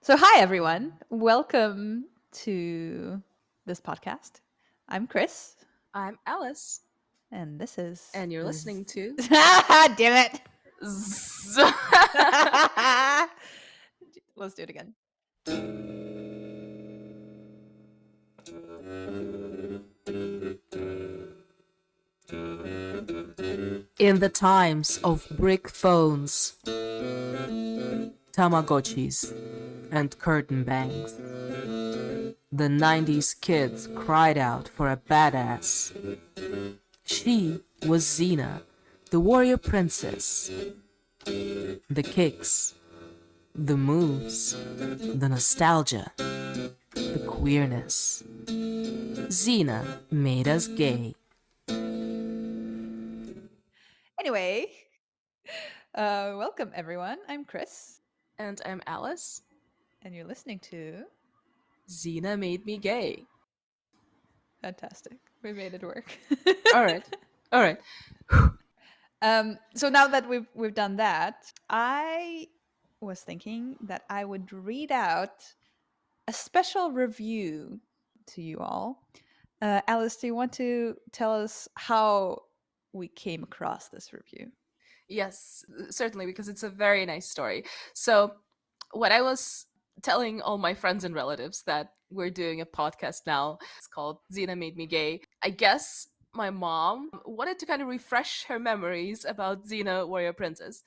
So, hi everyone. Welcome to this podcast. I'm Kris, I'm Alice, and this is. and you're listening to Damn it! Z- Let's do it again. In the times of brick phones, Tamagotchis, and curtain bangs, the 90s kids cried out for a badass. She was Xena, the warrior princess. The kicks, the moves, the nostalgia, the queerness. Xena made us gay. Anyway, welcome everyone. I'm Kris, And I'm Alice. and you're listening to. Xena made me gay. Fantastic. We made it work. All right. All right. So now that we've done that, I was thinking that I would read out a special review to you all. Alice, do you want to tell us how we came across this review? Yes, certainly, because it's a very nice story. So, when I was telling all my friends and relatives that we're doing a podcast now, it's called Xena Made Me Gay, I guess my mom wanted to kind of refresh her memories about Xena Warrior Princess.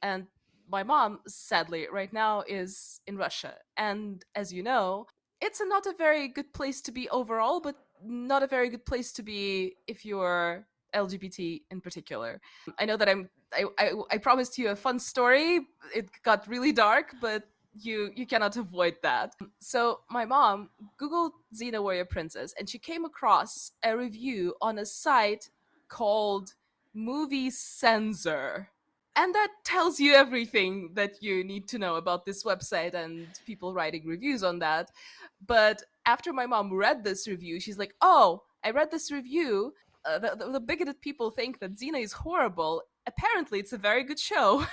And my mom, sadly, right now is in Russia. And as you know, it's not a very good place to be overall, but not a very good place to be if you're LGBT in particular. I know that I promised you a fun story. It got really dark, but you cannot avoid that. So my mom Googled Xena Warrior Princess and she came across a review on a site called Movie Censor. And that tells you everything that you need to know about this website and people writing reviews on that. But after my mom read this review, she's like, "Oh, I read this review. The bigoted people think that Xena is horrible. Apparently, it's a very good show."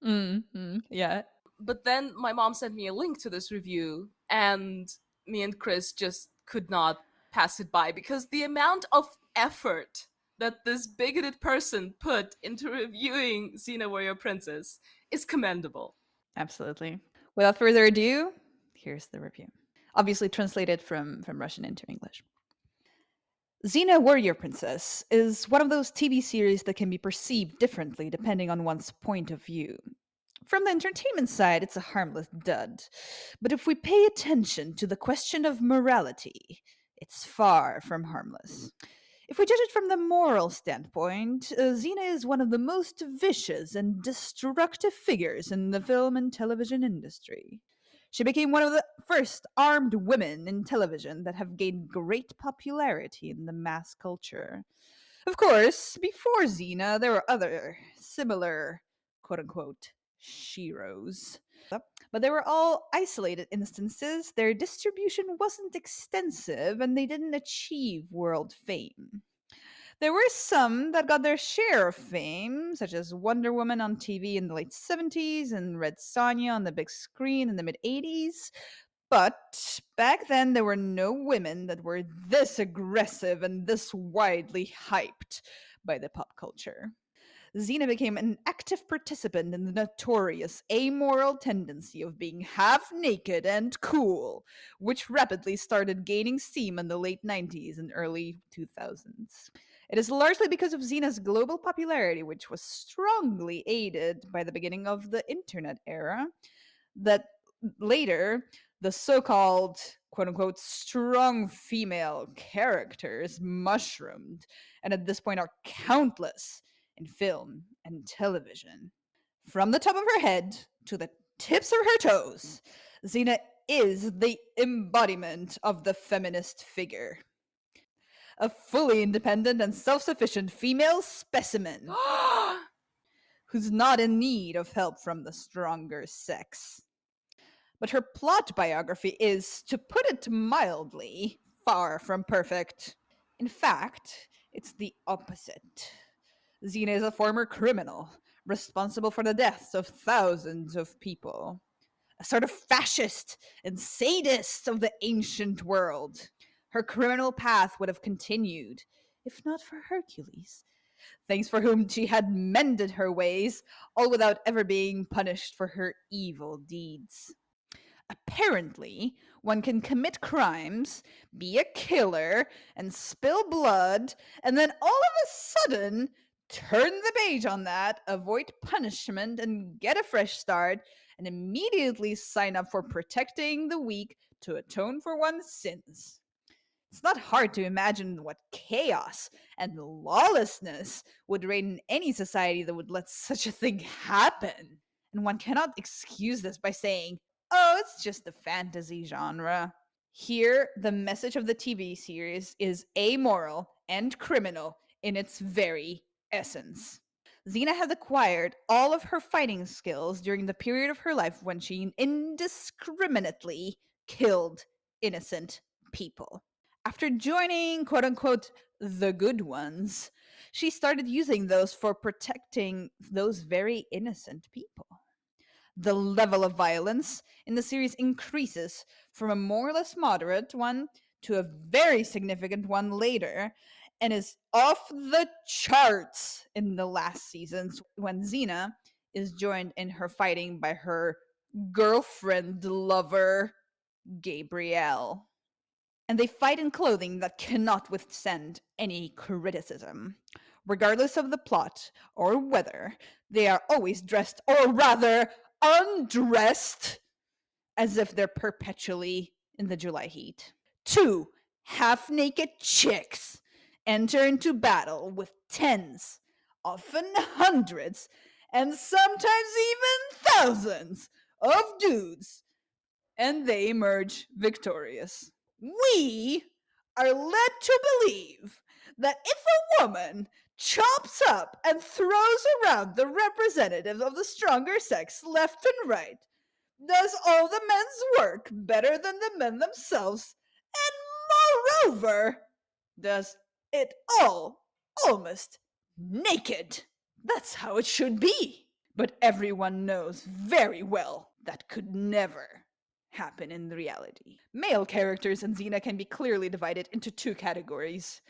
Yeah. But then my mom sent me a link to this review, and me and Kris just could not pass it by because the amount of effort that this bigoted person put into reviewing Xena Warrior Princess is commendable. Absolutely. Without further ado, here's the review. Obviously translated from Russian into English. Xena Warrior Princess is one of those TV series that can be perceived differently depending on one's point of view. From the entertainment side, it's a harmless dud. But if we pay attention to the question of morality, it's far from harmless. If we judge it from the moral standpoint, Xena is one of the most vicious and destructive figures in the film and television industry. She became one of the first armed women in television that have gained great popularity in the mass culture. Of course, before Xena, there were other similar, quote unquote, sheroes. But they were all isolated instances, their distribution wasn't extensive, and they didn't achieve world fame. There were some that got their share of fame, such as Wonder Woman on TV in the late 70s and Red Sonja on the big screen in the mid 80s. But back then, there were no women that were this aggressive and this widely hyped by the pop culture. Xena became an active participant in the notorious amoral tendency of being half naked and cool, which rapidly started gaining steam in the late 90s and early 2000s. It is largely because of Xena's global popularity, which was strongly aided by the beginning of the internet era, that later the so called quote unquote strong female characters mushroomed and at this point are countless in film and television. From the top of her head to the tips of her toes, Xena is the embodiment of the feminist figure. A fully independent and self sufficient female specimen who's not in need of help from the stronger sex. But her plot biography is, to put it mildly, far from perfect. In fact, it's the opposite. Xena is a former criminal, responsible for the deaths of thousands of people. a sort of fascist and sadist of the ancient world. Her criminal path would have continued, if not for Hercules, thanks for whom she had mended her ways, all without ever being punished for her evil deeds. Apparently, one can commit crimes, be a killer, and spill blood, and then all of a sudden turn the page on that, avoid punishment, and get a fresh start, and immediately sign up for protecting the weak to atone for one's sins. It's not hard to imagine what chaos and lawlessness would reign in any society that would let such a thing happen. And one cannot excuse this by saying, oh, it's just a fantasy genre. Here, the message of the TV series is amoral and criminal in its very essence. Xena had acquired all of her fighting skills during the period of her life when she indiscriminately killed innocent people. After joining, quote unquote, the good ones, she started using those for protecting those very innocent people. The level of violence in the series increases from a more or less moderate one to a very significant one later, and is off the charts in the last seasons when Xena is joined in her fighting by her girlfriend lover, Gabrielle. And they fight in clothing that cannot withstand any criticism. Regardless of the plot or weather, they are always dressed, or rather, undressed, as if they're perpetually in the July heat. Two half naked chicks enter into battle with tens, often hundreds, and sometimes even thousands of dudes, and they emerge victorious. We are led to believe that if a woman chops up and throws around the representatives of the stronger sex left and right, does all the men's work better than the men themselves, and moreover, does it all almost naked. That's how it should be. But everyone knows very well that could never happen in reality. Male characters in Xena can be clearly divided into two categories.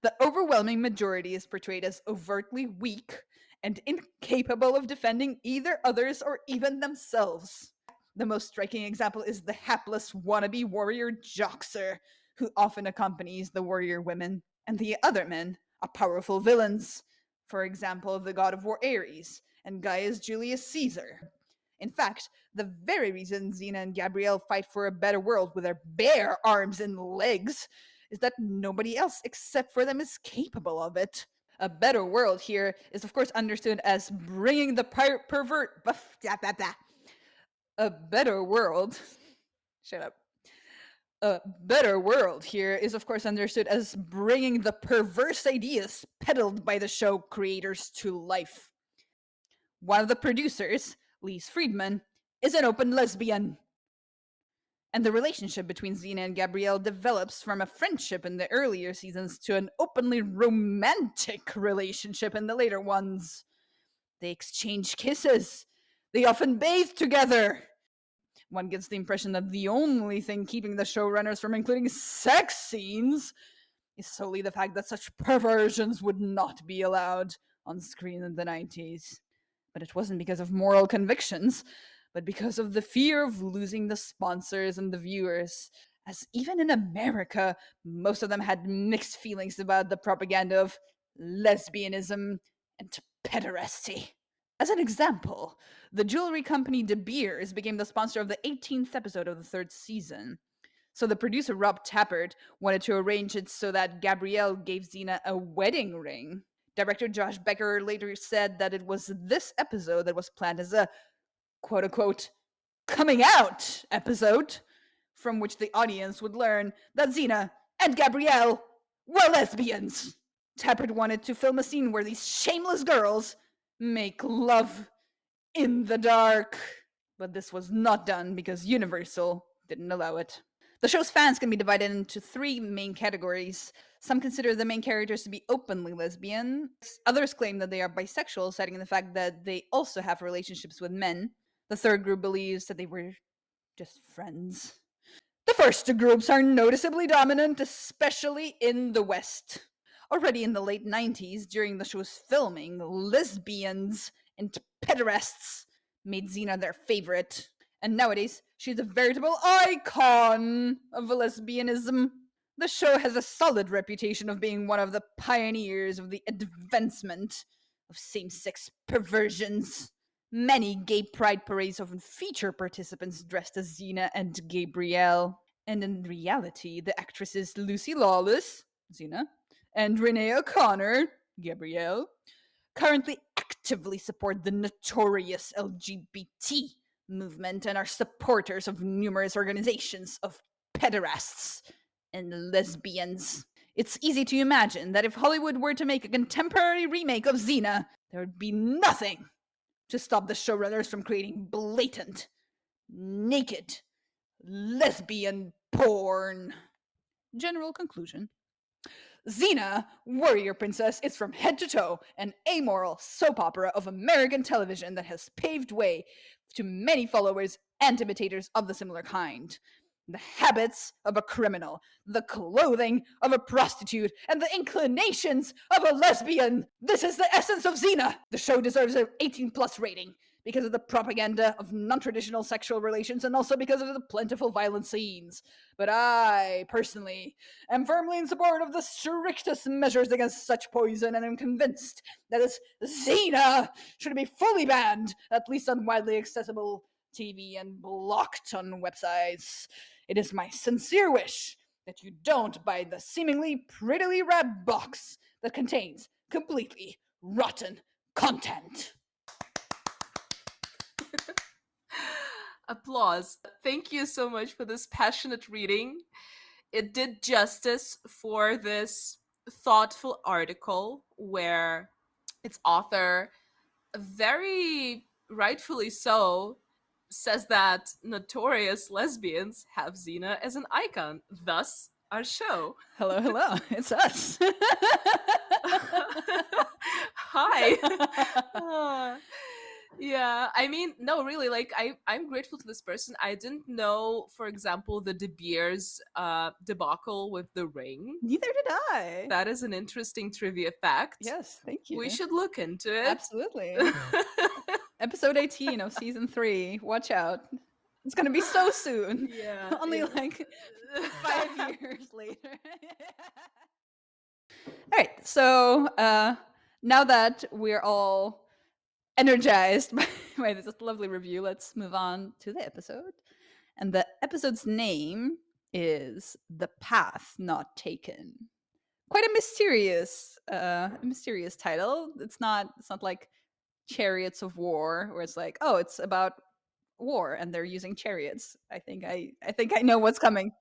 The overwhelming majority is portrayed as overtly weak and incapable of defending either others or even themselves. The most striking example is the hapless wannabe warrior Joxer, who often accompanies the warrior women, and the other men are powerful villains. For example, the god of war Ares and Gaius Julius Caesar. In fact, the very reason Xena and Gabrielle fight for a better world with their bare arms and legs is that nobody else except for them is capable of it. A better world here is, of course, understood as bringing the pervert. A better world. Shut up. A better world here is, of course, understood as bringing the perverse ideas peddled by the show creators to life. One of the producers, Lise Friedman, is an open lesbian. And the relationship between Xena and Gabrielle develops from a friendship in the earlier seasons to an openly romantic relationship in the later ones. They exchange kisses. They often bathe together. One gets the impression that the only thing keeping the showrunners from including sex scenes is solely the fact that such perversions would not be allowed on screen in the 90s. But it wasn't because of moral convictions, but because of the fear of losing the sponsors and the viewers. As even in America, most of them had mixed feelings about the propaganda of lesbianism and pederasty. As an example, the jewelry company De Beers became the sponsor of the 18th episode of the third season. So the producer Rob Tappert wanted to arrange it so that Gabrielle gave Xena a wedding ring. Director Josh Becker later said that it was this episode that was planned as a quote-unquote coming out episode, from which the audience would learn that Xena and Gabrielle were lesbians. Tappert wanted to film a scene where these shameless girls make love in the dark. But this was not done because Universal didn't allow it. The show's fans can be divided into three main categories. Some consider the main characters to be openly lesbian. Others claim that they are bisexual, citing the fact that they also have relationships with men. The third group believes that they were just friends. The first two groups are noticeably dominant, especially in the West. Already in the late 90s, during the show's filming, lesbians and pederasts made Xena their favorite. And nowadays, she's a veritable icon of lesbianism. The show has a solid reputation of being one of the pioneers of the advancement of same sex perversions. Many gay pride parades often feature participants dressed as Xena and Gabrielle. And in reality, the actresses Lucy Lawless, Xena, and Renee O'Connor, Gabrielle, currently actively support the notorious LGBT movement and are supporters of numerous organizations of pederasts and lesbians. It's easy to imagine that if Hollywood were to make a contemporary remake of Xena, there would be nothing to stop the showrunners from creating blatant, naked, lesbian porn. General conclusion. Xena, Warrior Princess, is from head to toe an amoral soap opera of American television that has paved way to many followers and imitators of the similar kind. The habits of a criminal, the clothing of a prostitute, and the inclinations of a lesbian. This is the essence of Xena. The show deserves an 18 plus rating because of the propaganda of non-traditional sexual relations and also because of the plentiful violent scenes. But I, personally, am firmly in support of the strictest measures against such poison and am convinced that this Xena should be fully banned, at least on widely accessible TV and blocked on websites. It is my sincere wish that you don't buy the seemingly prettily wrapped box that contains completely rotten content. Applause. Thank you so much for this passionate reading. It did justice for this thoughtful article where its author, very rightfully so, says that notorious lesbians have Xena as an icon, thus our show. Hello, hello. It's us. Hi. Yeah, I mean, no, really, like I'm grateful to this person. I didn't know, for example, the De Beers debacle with the ring. Neither did I. That is an interesting trivia fact. Yes, thank you. We should look into it. Absolutely. Episode 18 of season 3. Watch out. It's going to be so soon. Yeah. Only yeah. like 5 years later. All right. So now that we're all energized by this lovely review, let's move on to the episode. And the episode's name is The Path Not Taken. Quite a mysterious title. It's not like Chariots of War, where it's like, oh, it's about war and they're using chariots. I think I know what's coming.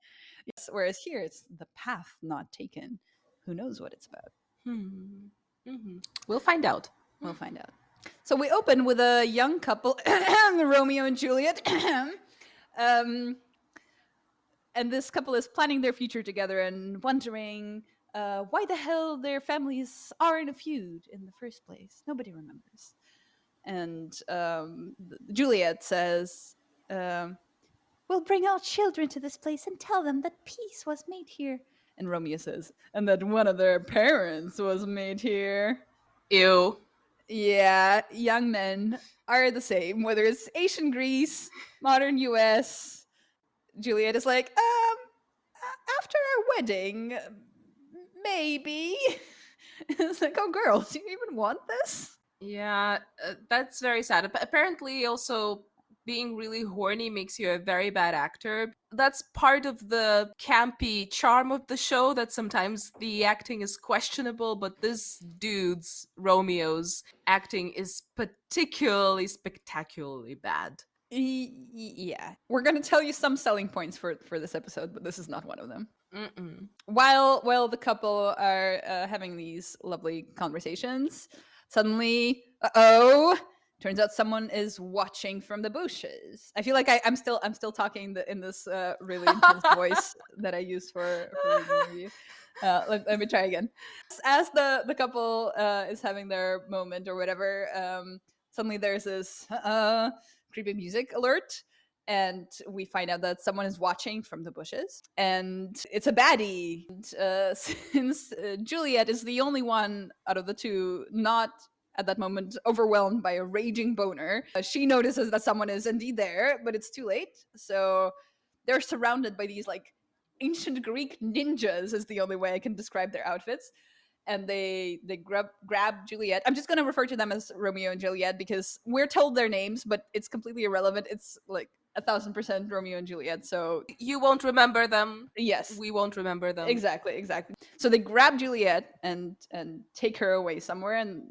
Yes, whereas here it's The Path Not Taken. Who knows what it's about? Mm-hmm. We'll find out. We'll find out. So we open with a young couple, Romeo and Juliet. And this couple is planning their future together and wondering why the hell their families are in a feud in the first place. Nobody remembers. And Juliet says, we'll bring our children to this place and tell them that peace was made here. And Romeo says, and that one of their parents was made here. Ew. Yeah, young men are the same, whether it's Asian Greece, modern US. Juliet is like, after our wedding, maybe. It's like, oh, girl, do you even want this? Yeah, that's very sad. Apparently, also being really horny makes you a very bad actor. That's part of the campy charm of the show, that sometimes the acting is questionable, but this dude's, Romeo's, acting is particularly spectacularly bad. Yeah. We're going to tell you some selling points for this episode, but this is not one of them. Mm-mm. While the couple are having these lovely conversations, suddenly, turns out someone is watching from the bushes. I feel like I'm still talking in this really intense voice that I use for reading the review. Let me try again. As the couple is having their moment or whatever, suddenly there's this creepy music alert, and we find out that someone is watching from the bushes, and it's a baddie. And, since Juliet is the only one out of the two not at that moment overwhelmed by a raging boner, she notices that someone is indeed there, but it's too late. So they're surrounded by these like ancient Greek ninjas, is the only way I can describe their outfits. And they grab Juliet. I'm just gonna refer to them as Romeo and Juliet because we're told their names, but it's completely irrelevant. It's like 1,000% Romeo and Juliet. So You won't remember them. yes, We won't remember them. exactly. So they grab Juliet and take her away somewhere, and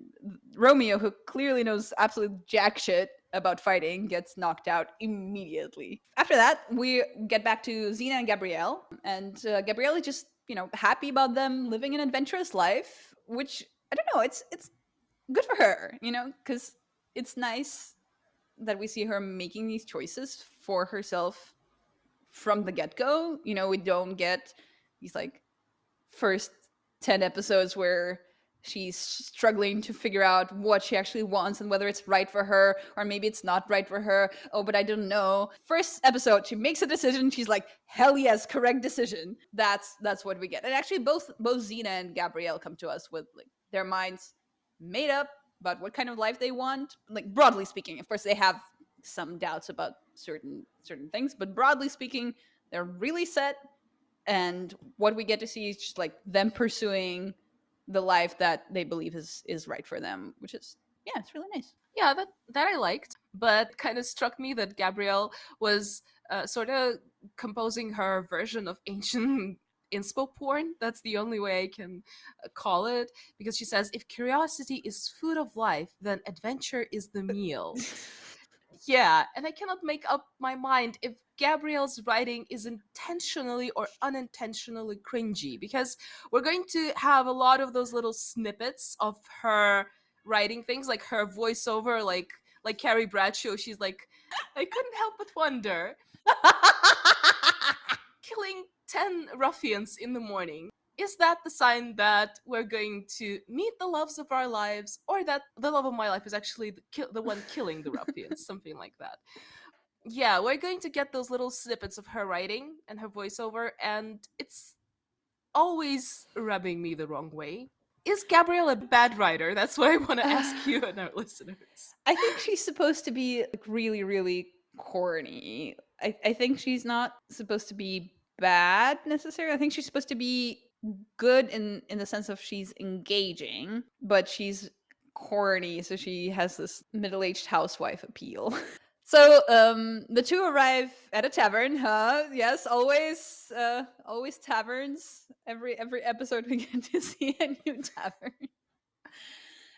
Romeo, who clearly knows absolute jack shit about fighting, gets knocked out immediately. After that, we get back to Xena and Gabrielle, and Gabrielle is just happy about them living an adventurous life, which I don't know. It's good for her, because it's nice that we see her making these choices for herself from the get-go. We don't get these like first 10 episodes where she's struggling to figure out what she actually wants and whether it's right for her, or maybe it's not right for her. Oh, but I don't know. First episode, she makes a decision. She's like, hell yes, correct decision. That's what we get. And actually both Xena and Gabrielle come to us with like their minds made up about what kind of life they want. Like broadly speaking, of course they have some doubts about certain things, but broadly speaking, they're really set. And what we get to see is just like them pursuing the life that they believe is right for them, which is, yeah, it's really nice. Yeah, that I liked, but kind of struck me that Gabrielle was sort of composing her version of ancient inspo porn. That's the only way I can call it, because she says, if curiosity is food of life, then adventure is the meal. Yeah, and I cannot make up my mind if Gabrielle's writing is intentionally or unintentionally cringy, because we're going to have a lot of those little snippets of her writing things, like her voiceover, like Carrie Bradshaw. She's like, I couldn't help but wonder, killing 10 ruffians in the morning, is that the sign that we're going to meet the loves of our lives, or that the love of my life is actually the one killing the ruffians? Something like that. Yeah, we're going to get those little snippets of her writing and her voiceover, and it's always rubbing me the wrong way. Is Gabrielle a bad writer? That's what I want to ask you and our listeners. I think she's supposed to be like really, really corny. I think she's not supposed to be bad necessarily. I think she's supposed to be good in the sense of she's engaging, but she's corny, so she has this middle-aged housewife appeal. So the two arrive at a tavern, huh? Yes, always taverns. Every episode we get to see a new tavern.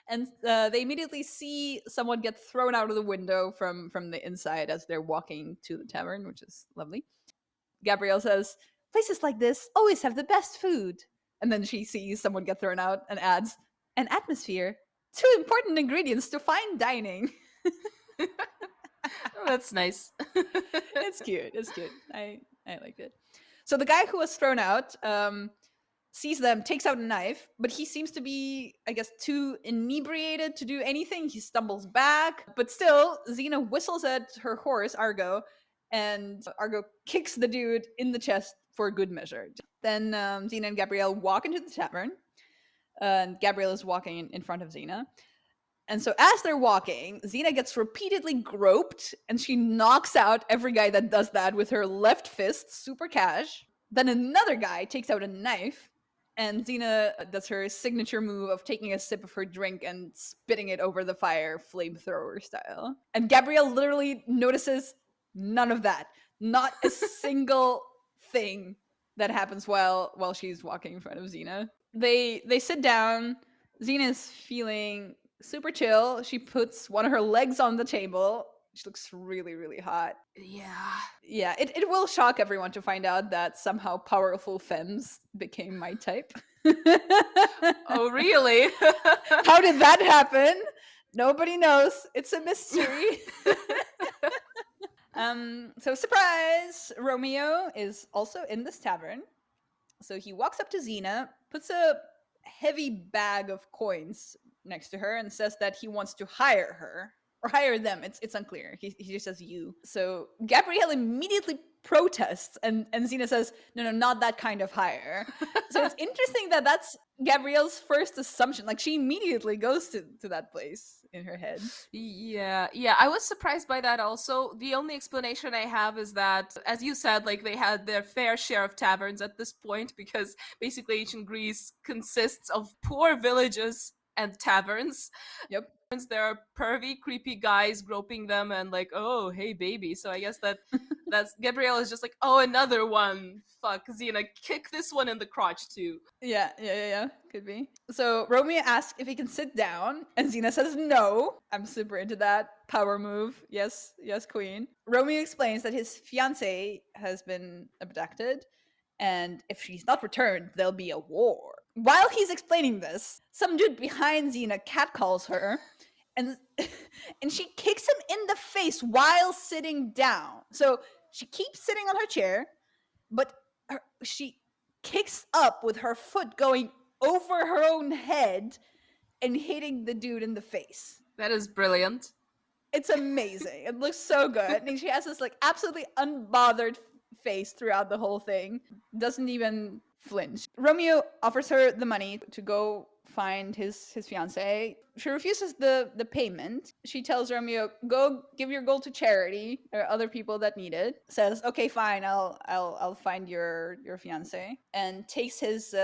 And they immediately see someone get thrown out of the window from the inside as they're walking to the tavern, which is lovely. Gabrielle says, places like this always have the best food. And then she sees someone get thrown out and adds, an atmosphere, two important ingredients to fine dining. Oh, that's nice. It's cute. I liked it. So the guy who was thrown out sees them, takes out a knife, but he seems to be, I guess, too inebriated to do anything. He stumbles back, but still, Xena whistles at her horse, Argo, and Argo kicks the dude in the chest for good measure. Then Xena and Gabrielle walk into the tavern, and Gabrielle is walking in front of Xena. And so as they're walking, Xena gets repeatedly groped, and she knocks out every guy that does that with her left fist, super cash. Then another guy takes out a knife, and Xena does her signature move of taking a sip of her drink and spitting it over the fire, flamethrower style. And Gabrielle literally notices none of that. Not a single thing that happens while she's walking in front of Xena. They sit down. Xena's feeling super chill. She puts one of her legs on the table. She looks really, really hot. Yeah, it will shock everyone to find out that somehow powerful femmes became my type. Oh, really? How did that happen? Nobody knows. It's a mystery. So surprise! Romeo is also in this tavern. So he walks up to Xena, puts a heavy bag of coins next to her, and says that he wants to hire her. or hire them. It's unclear. He just says you. So Gabrielle immediately protests, and Xena says, no, not that kind of hire. So it's interesting that that's Gabrielle's first assumption. Like she immediately goes to that place in her head. Yeah, I was surprised by that also. The only explanation I have is that, as you said, like they had their fair share of taverns at this point, because basically ancient Greece consists of poor villages and taverns. Yep. There are pervy, creepy guys groping them and like, oh, hey, baby. So I guess that's Gabrielle is just like, oh, another one. Fuck, Xena, kick this one in the crotch too. Yeah. Could be. So Romeo asks if he can sit down, and Xena says no. I'm super into that power move. Yes, queen. Romeo explains that his fiancée has been abducted, and if she's not returned, there'll be a war. While he's explaining this, some dude behind Xena catcalls her, and and she kicks him in the face while sitting down. So she keeps sitting on her chair, but she kicks up with her foot going over her own head and hitting the dude in the face. That is brilliant. It's amazing. It looks so good. And she has this like absolutely unbothered face throughout the whole thing. Doesn't even flinch. Romeo offers her the money to go find his fiance. She refuses the payment. She tells Romeo, "Go give your gold to charity. There are other people that need it." Says, "Okay, fine. I'll find your fiance." And takes his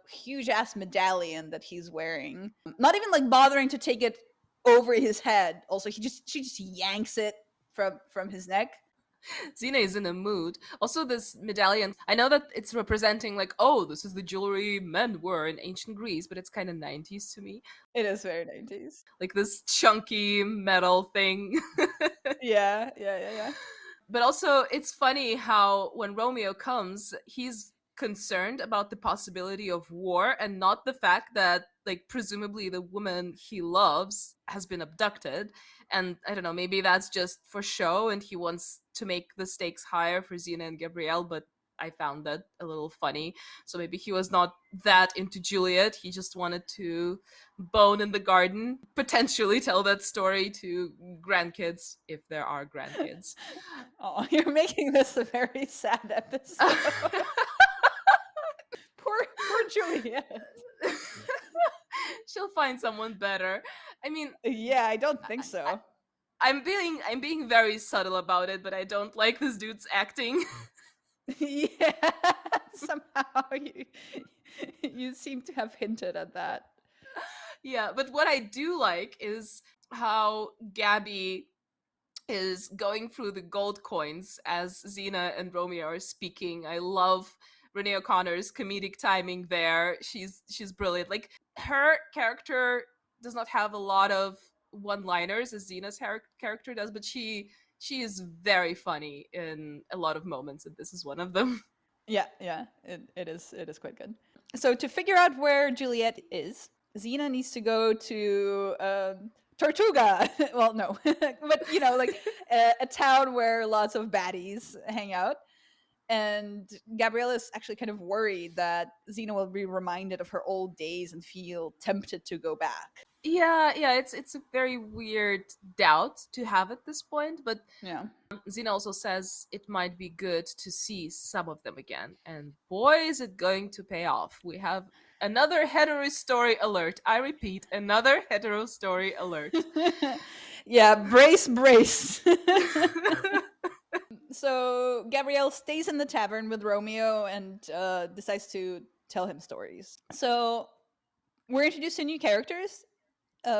huge ass medallion that he's wearing. Not even like bothering to take it over his head. Also, she just yanks it from his neck. Xena is in a mood. Also, this medallion, I know that it's representing like, oh, this is the jewelry men wore in ancient Greece, but it's kind of 90s to me. It is very 90s. Like this chunky metal thing. Yeah. But also, it's funny how when Romeo comes, he's concerned about the possibility of war and not the fact that, like, presumably the woman he loves has been abducted. And I don't know, maybe that's just for show and he wants to make the stakes higher for Xena and Gabrielle, but I found that a little funny. So maybe he was not that into Juliet. He just wanted to bone in the garden, potentially tell that story to grandkids, if there are grandkids. Oh, you're making this a very sad episode. poor Juliet. She'll find someone better. I mean, Yeah, I don't think so. I'm being very subtle about it, but I don't like this dude's acting. Yeah, somehow you seem to have hinted at that. Yeah, but what I do like is how Gabby is going through the gold coins as Xena and Romeo are speaking. I love Renee O'Connor's comedic timing there. She's brilliant. Like her character does not have a lot of one-liners as Xena's character does, but she is very funny in a lot of moments, and this is one of them. Yeah, it is quite good. So to figure out where Juliet is, Xena needs to go to Tortuga. Well, no, but you know, like a town where lots of baddies hang out. And Gabriella is actually kind of worried that Xena will be reminded of her old days and feel tempted to go back. Yeah, it's a very weird doubt to have at this point, but Yeah. Xena also says it might be good to see some of them again, and boy, is it going to pay off. We have another hetero story alert. I repeat, another hetero story alert. Yeah, brace. So Gabrielle stays in the tavern with Romeo and decides to tell him stories. So we're introduced to new characters.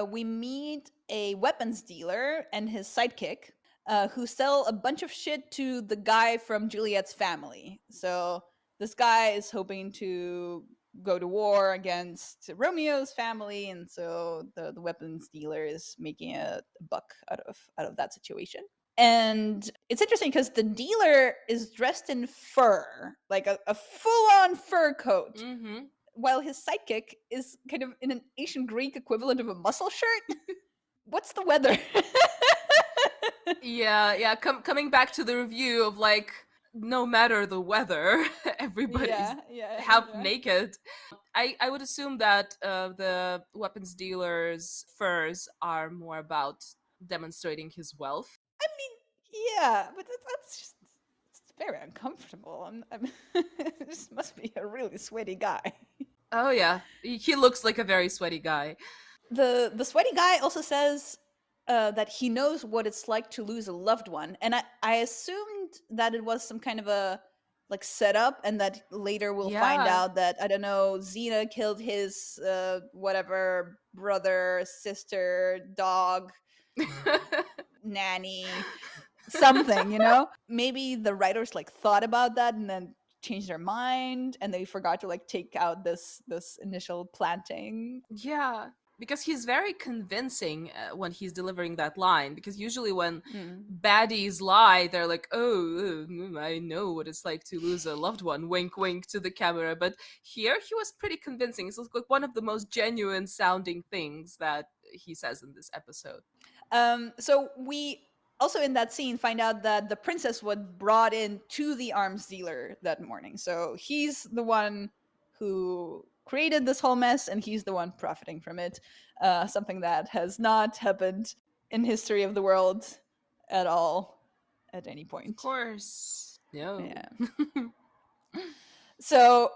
We meet a weapons dealer and his sidekick who sell a bunch of shit to the guy from Juliet's family. So this guy is hoping to go to war against Romeo's family, and so the weapons dealer is making a buck out of that situation. And it's interesting because the dealer is dressed in fur, like a full-on fur coat. Mm-hmm. While his sidekick is kind of in an ancient Greek equivalent of a muscle shirt. What's the weather? Yeah. Coming back to the review of like, no matter the weather, everybody's half naked. I would assume that the weapons dealer's furs are more about demonstrating his wealth. I mean, yeah, but that's just it's very uncomfortable. This must be a really sweaty guy. Oh yeah, he looks like a very sweaty guy. The sweaty guy also says that he knows what it's like to lose a loved one, and I assumed that it was some kind of a like setup, and that later we'll find Yeah. out that I don't know, Xena killed his whatever brother, sister, dog, nanny, something, you know? Maybe the writers like thought about that and then changed their mind, and they forgot to like take out this initial planting. Yeah, because he's very convincing when he's delivering that line. Because usually when Mm. baddies lie, they're like, "Oh, I know what it's like to lose a loved one." Wink, wink to the camera. But here, he was pretty convincing. It's like one of the most genuine sounding things that he says in this episode. So we also in that scene find out that the princess was brought in to the arms dealer that morning. So he's the one who created this whole mess, and he's the one profiting from it. Something that has not happened in history of the world at all at any Of point. course, no. Yeah. So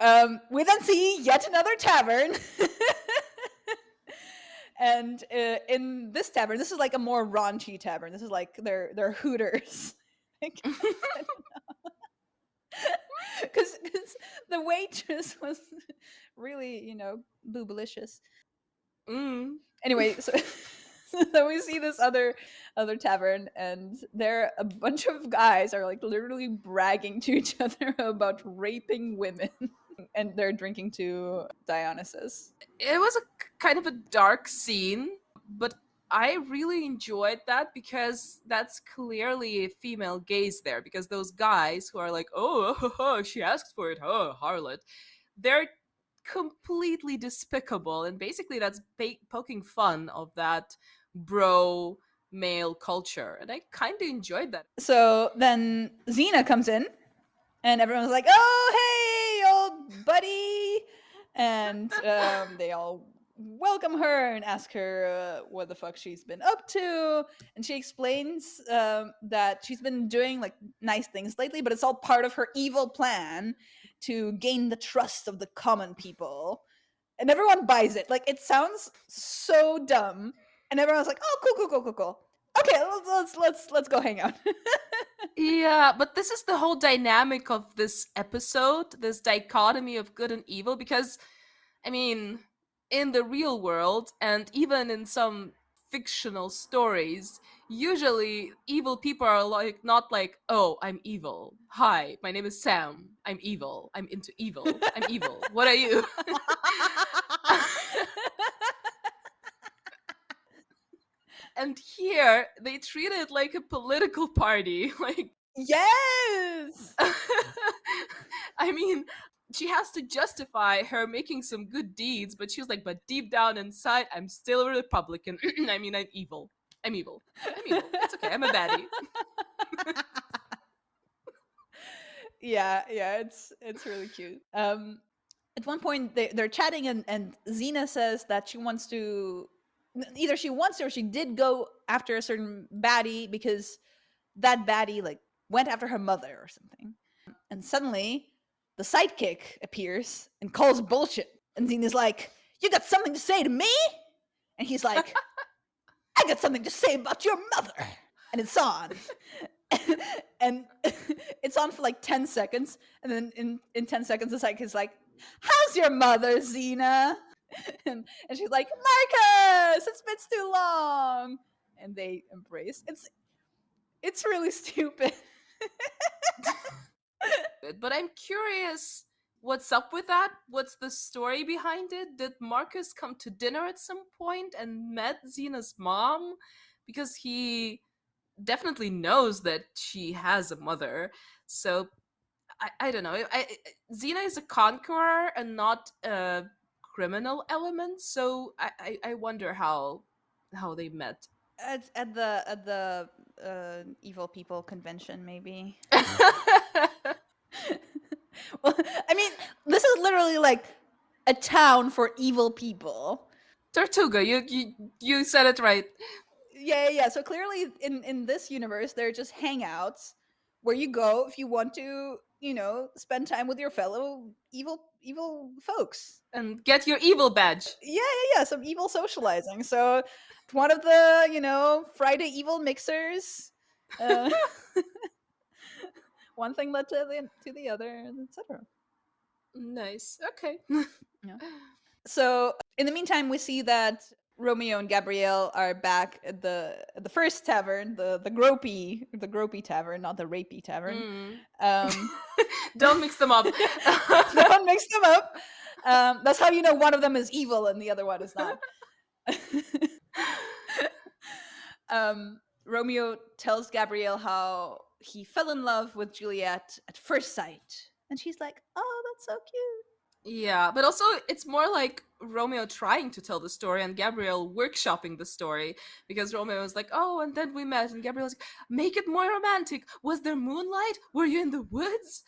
we then see yet another tavern. And in this tavern, this is like a more raunchy tavern. This is like they're Hooters. Because the waitress was really, boobalicious. Mm. Anyway, so so we see this other tavern, and there a bunch of guys are like literally bragging to each other about raping women, and they're drinking to Dionysus. It was a kind of a dark scene, but I really enjoyed that because that's clearly a female gaze there. Because those guys who are like, "Oh, she asked for it, oh, harlot," they're completely despicable, and basically that's poking fun of that bro male culture, and I kind of enjoyed that. So then Xena comes in, and everyone's like, "Oh, hey, old buddy!" And they all welcome her and ask her what the fuck she's been up to. And she explains that she's been doing like nice things lately, but it's all part of her evil plan to gain the trust of the common people. And everyone buys it. Like it sounds so dumb, and everyone's like, "Oh, cool. Okay, let's go hang out." Yeah, but this is the whole dynamic of this episode, this dichotomy of good and evil, because, I mean, in the real world, and even in some fictional stories, usually evil people are like, not like, "Oh, I'm evil. Hi, my name is Sam. I'm evil. I'm into evil. I'm evil. What are you?" And here, they treat it like a political party. Like, Yes. I mean, she has to justify her making some good deeds, but she's like, but deep down inside, I'm still a Republican. I mean, I'm evil. I'm evil. I'm evil. It's okay. I'm a baddie. Yeah, it's really cute. At one point they're chatting, and Xena says that she wants to either she wants to or she did go after a certain baddie because that baddie like went after her mother or something. And suddenly the sidekick appears and calls bullshit. And Xena's like, "You got something to say to me?" And he's like, "I got something to say about your mother." And it's on. And it's on for like 10 seconds. And then in 10 seconds, the sidekick's like, "How's your mother, Xena?" And she's like, "Marcus, it's been too long." And they embrace. It's really stupid. But I'm curious, what's up with that? What's the story behind it? Did Marcus come to dinner at some point and met Xena's mom? Because he definitely knows that she has a mother. So I don't know. Xena is a conqueror and not a criminal element. So I wonder how they met. At the evil people convention, maybe. Well, I mean, this is literally like a town for evil people. Tortuga, you said it right. Yeah. So clearly, in this universe, they're just hangouts where you go if you want to, spend time with your fellow evil folks. And get your evil badge. Yeah. Some evil socializing. So one of the Friday evil mixers. Uh, one thing led to the other, etc. Nice. Okay. Yeah. So in the meantime, we see that Romeo and Gabrielle are back at the first tavern, the gropey tavern, not the rapey tavern. Mm. Um, Don't mix them up. don't mix them up. That's how you know one of them is evil and the other one is not. Romeo tells Gabrielle how he fell in love with Juliet at first sight, and she's like, "Oh, that's so cute." Yeah, but also it's more like Romeo trying to tell the story and Gabrielle workshopping the story, because Romeo was like, "Oh, and then we met," and Gabrielle was like, "Make it more romantic. Was there moonlight? Were you in the woods?"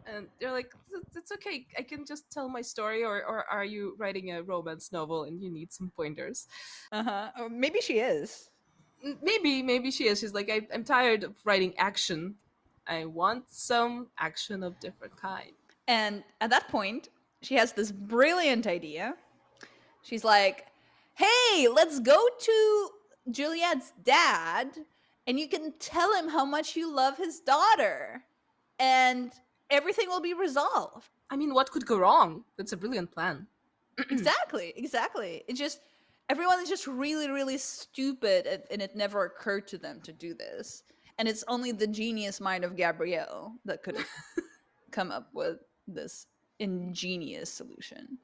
And they're like, "It's okay. I can just tell my story, or are you writing a romance novel and you need some pointers?" Maybe she is. Maybe she is. She's like, I'm tired of writing action. I want some action of different kind. And at that point, she has this brilliant idea. She's like, "Hey, let's go to Juliet's dad, and you can tell him how much you love his daughter, and everything will be resolved." I mean, what could go wrong? That's a brilliant plan. Exactly. It's just everyone is just really, really stupid, and it never occurred to them to do this. And it's only the genius mind of Gabrielle that could have come up with this ingenious solution.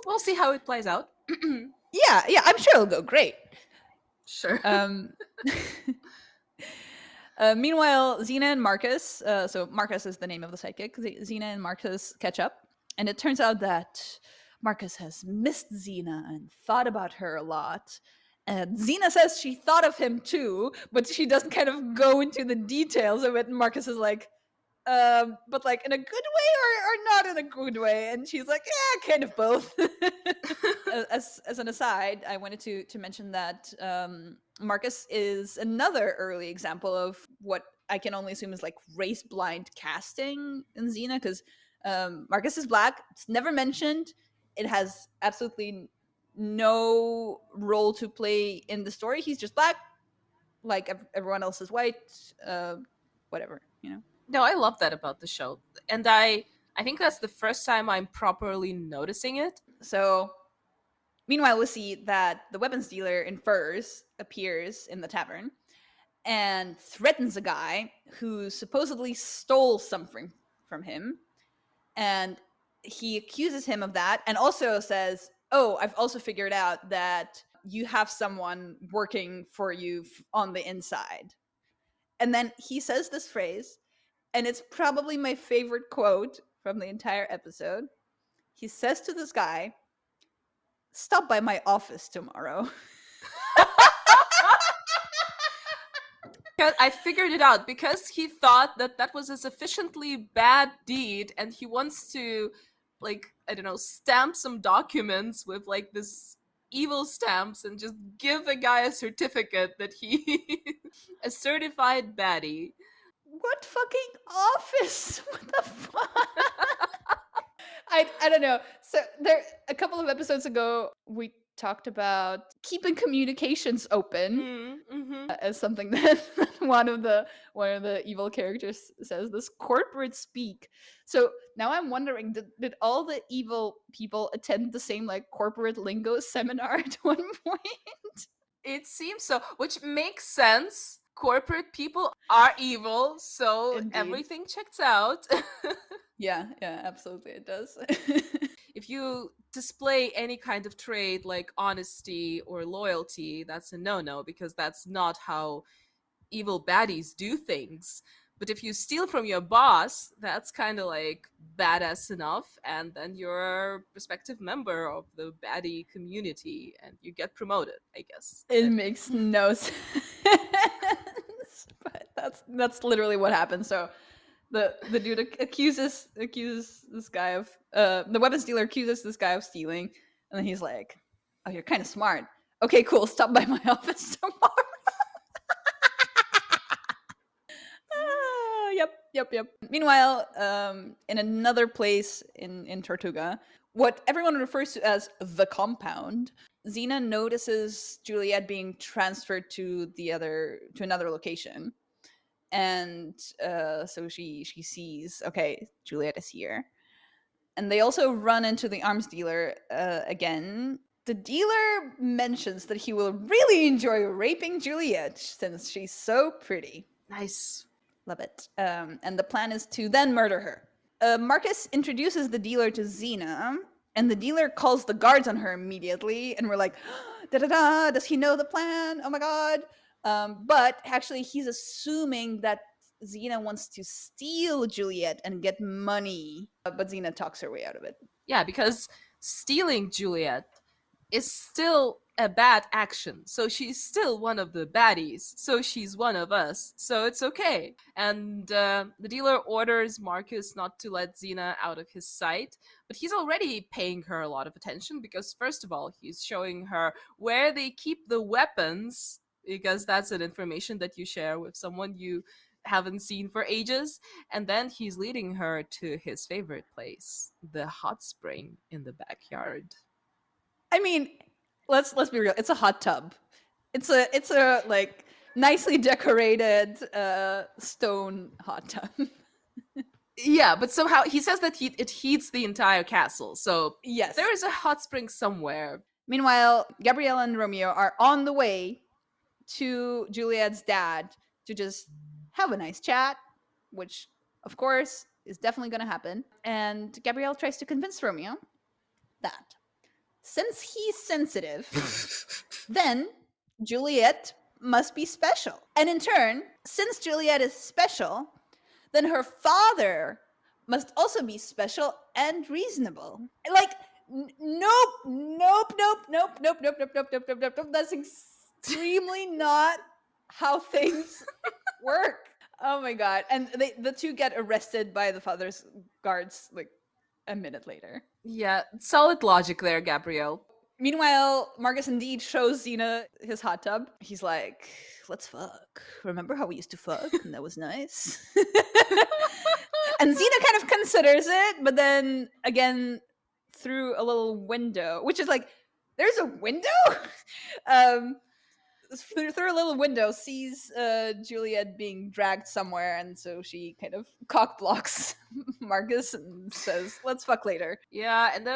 We'll see how it plays out. Yeah, I'm sure it'll go great. Sure. Meanwhile, Xena and Marcus, so Marcus is the name of the sidekick, Xena and Marcus catch up, and it turns out that Marcus has missed Xena and thought about her a lot. And Xena says she thought of him too, but she doesn't kind of go into the details of it. And Marcus is like, but like in a good way or not in a good way, and she's like, yeah, kind of both. As an aside, I wanted to mention that Marcus is another early example of what I can only assume is like race blind casting in Xena, because Marcus is black. It's never mentioned. It has absolutely no role to play in the story. He's just black, like everyone else is white. Whatever, No, I love that about the show. And I think that's the first time I'm properly noticing it. So meanwhile, we see that the weapons dealer in furs appears in the tavern and threatens a guy who supposedly stole something from him. And he accuses him of that and also says, "Oh, I've also figured out that you have someone working for you on the inside." And then he says this phrase, and it's probably my favorite quote from the entire episode. He says to this guy, "Stop by my office tomorrow." I figured it out because he thought that that was a sufficiently bad deed and he wants to, like, I don't know, stamp some documents with like this evil stamps and just give a guy a certificate that he a certified baddie. What fucking office? What the fuck? I don't know. So there, a couple of episodes ago, we talked about keeping communications open Mm-hmm. as something that one of the evil characters says. This corporate speak. So now I'm wondering, did all the evil people attend the same like corporate lingo seminar at one point? It seems so, which makes sense. Corporate people are evil, so Indeed. everything checks out. Yeah, absolutely, it does. If you display any kind of trait like honesty or loyalty, that's a no-no because that's not how evil baddies do things. But if you steal from your boss, that's kind of like badass enough, and then you're a respective member of the baddie community and you get promoted, I guess. It makes no sense. But that's literally what happened. So the dude accuses this guy of the weapons dealer accuses this guy of stealing, and then he's like, "Oh, you're kind of smart. Okay, cool. Stop by my office tomorrow. Yep. Meanwhile, in another place in Tortuga, what everyone refers to as the compound, Xena notices Juliet being transferred to another location, and so she sees, okay, Juliet is here, and they also run into the arms dealer again. The dealer mentions that he will really enjoy raping Juliet since she's so pretty. Nice. Love it. And the plan is to then murder her. Marcus introduces the dealer to Xena, and the dealer calls the guards on her immediately, and we're like, da da da, does he know the plan? Oh my god. But actually, he's assuming that Xena wants to steal Juliet and get money, but Xena talks her way out of it. Yeah, because stealing Juliet is still a bad action. So she's still one of the baddies. So she's one of us. So it's okay. And the dealer orders Marcus not to let Xena out of his sight. But he's already paying her a lot of attention because, first of all, he's showing her where they keep the weapons, because that's an information that you share with someone you haven't seen for ages. And then he's leading her to his favorite place, the hot spring in the backyard. I mean, let's be real. It's a hot tub. It's a like nicely decorated stone hot tub. Yeah, but somehow he says that it heats the entire castle. So Yes. there is a hot spring somewhere. Meanwhile, Gabrielle and Romeo are on the way to Juliet's dad to just have a nice chat, which, of course, is definitely going to happen. And Gabrielle tries to convince Romeo that since he's sensitive, then Juliet must be special. And in turn, since Juliet is special, then her father must also be special and reasonable. Like, nope. That's extremely not how things work. Oh my god. And the two get arrested by the father's guards like a minute later. Yeah, solid logic there, Gabrielle. Meanwhile, Marcus indeed shows Xena his hot tub. He's like, let's fuck. Remember how we used to fuck? And that was nice. And Xena kind of considers it, but then again, through a little window, which is like, there's a window? Through a little window, sees Juliet being dragged somewhere, and so she kind of cock blocks Marcus and says, let's fuck later. Yeah, and